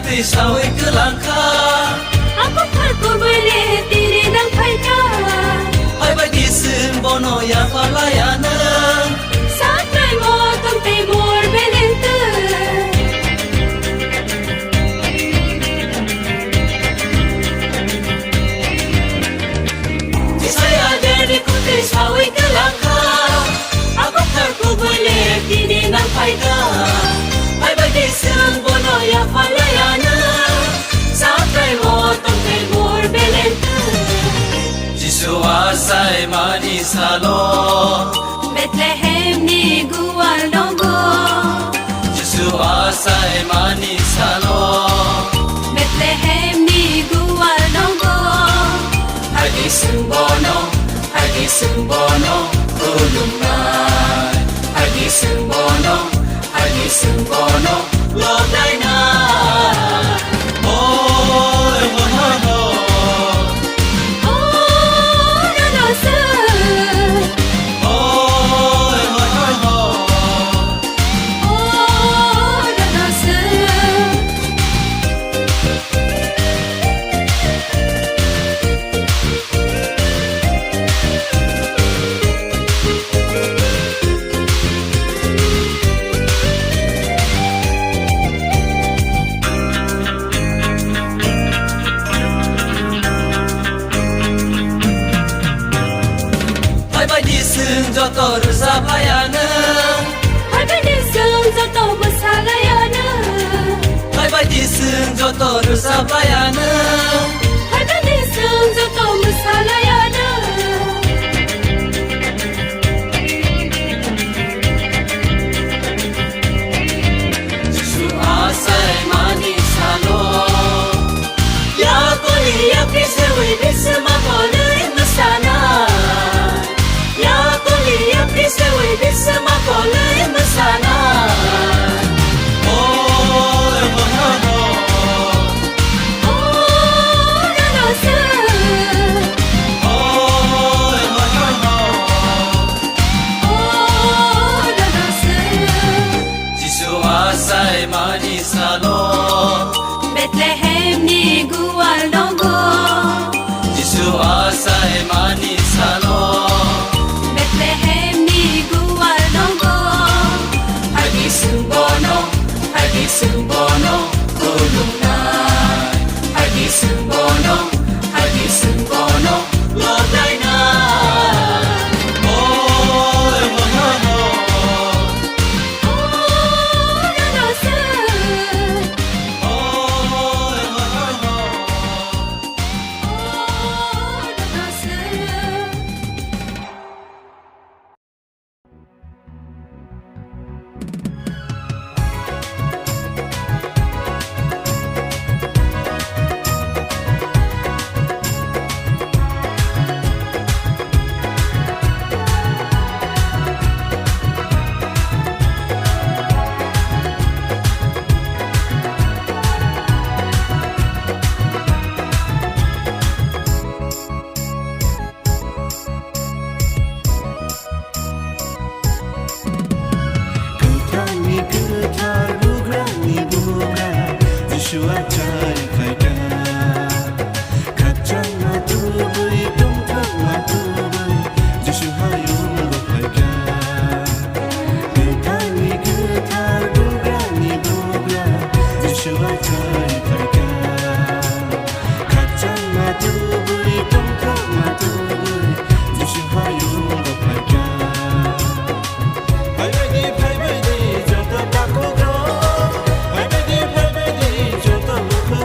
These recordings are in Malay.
putri sawai kelangka Aku farko bole tiri nang phaika Hai bai di sun bono ya palayana Satrai mo tumte mor belent Saya dari putri sawai kelangka Aku farko bole tiri nang phaika Hai bai di sun bono ya palayana Satrai mo tumte mor belent Jisu asai mani salo Bethlehem ni gual nongo Jisu asai mani salo Bethlehem ni gual nongo Hagi sembono ulungai Hagi sembono lodai na Oh, Oh no se Oh no se Hai bai di sun joto rusapayana Hai bai di sun joto busalayana Hai bai di sun joto rusapayana Hai bai di sun joto busalayana Jisu asai mani salo Ya koli ya pisewi bisma koli masana Ya koli ya pisewi bisma koli masana Oh Oh no se Oh no se Jisu asai mani salo Bethlehem ni gual nongo Jisu asai mani salo Bethlehem ni gual nongo Hagi sembono ulungai Hagi sembono lodai na Oh no se Oh no se Getarni getar bugrani bugra Joshua cari kaida Kacang matu beri tongkang matu beri Joshua yung berkaida Getarni getar bugrani bugra Joshua cari kaida Kacang matu beri tongkang matu beri Joshua yung berkaida Hai bai di joto paku gro Hai bai di joto mukh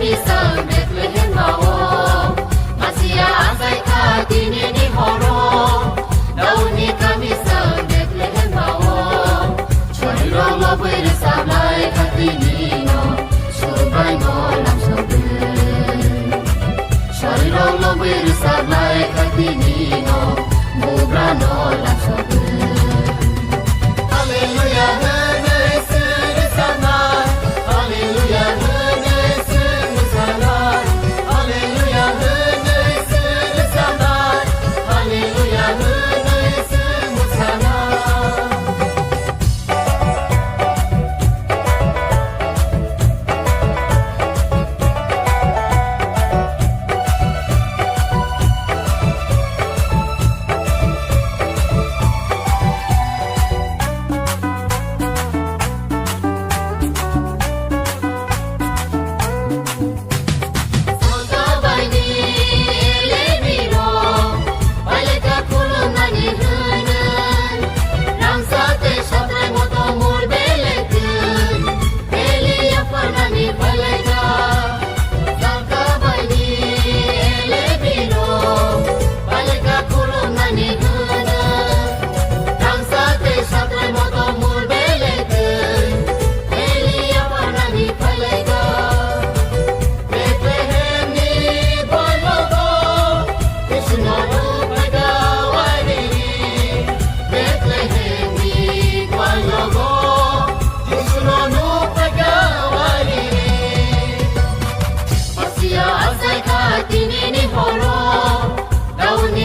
kami sang Bethlehem maong Masia asai ka tini ni horong Dauni kami sang Bethlehem maong Chori rong lo bui re sablai ka tini no Subai no lam sobe Chori rong lo bui re sablai ka tini no Mubra no lam sobe Hallelujah, hene siri sanai Hallelujah, hene siri sanai Hallelujah, hene siri sanai Hallelujah, hene siri sanai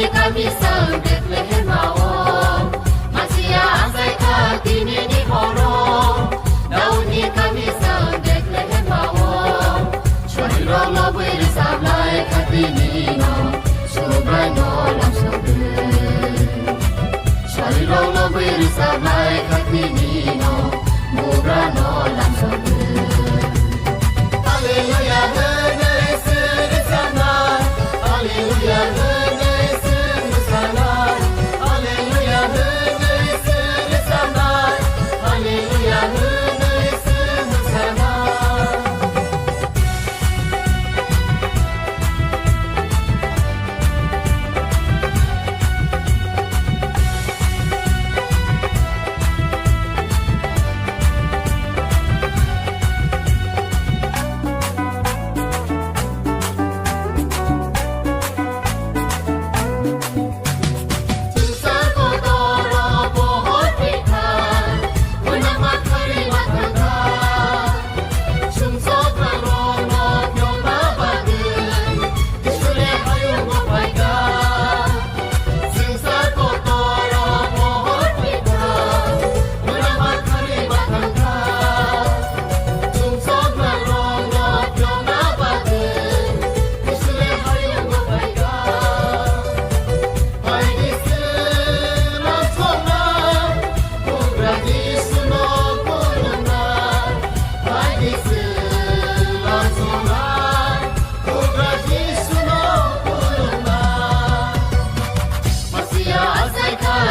Kami sang Bethlehem maong Masia asai ka tini ni horong Dauni kami sang Bethlehem maong Chori rong lo bui re sablai ka tini no Subai no lam sobe Chori rong lo bui re sablai ka tini no Mubra no lam sobe Hallelujah, hene siri sanai Hallelujah, hene siri sanai Hallelujah, hene siri sanai Hallelujah, hene siri sanai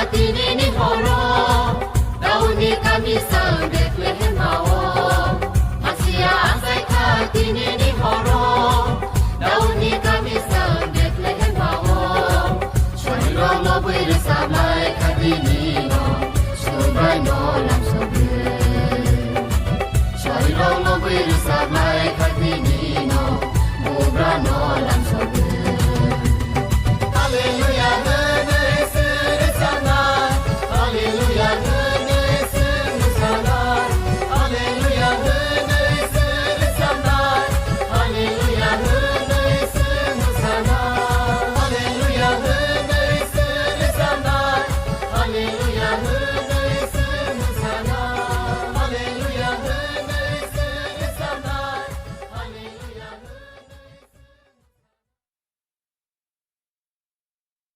Tini ni horong Dauni kami sang Bethlehem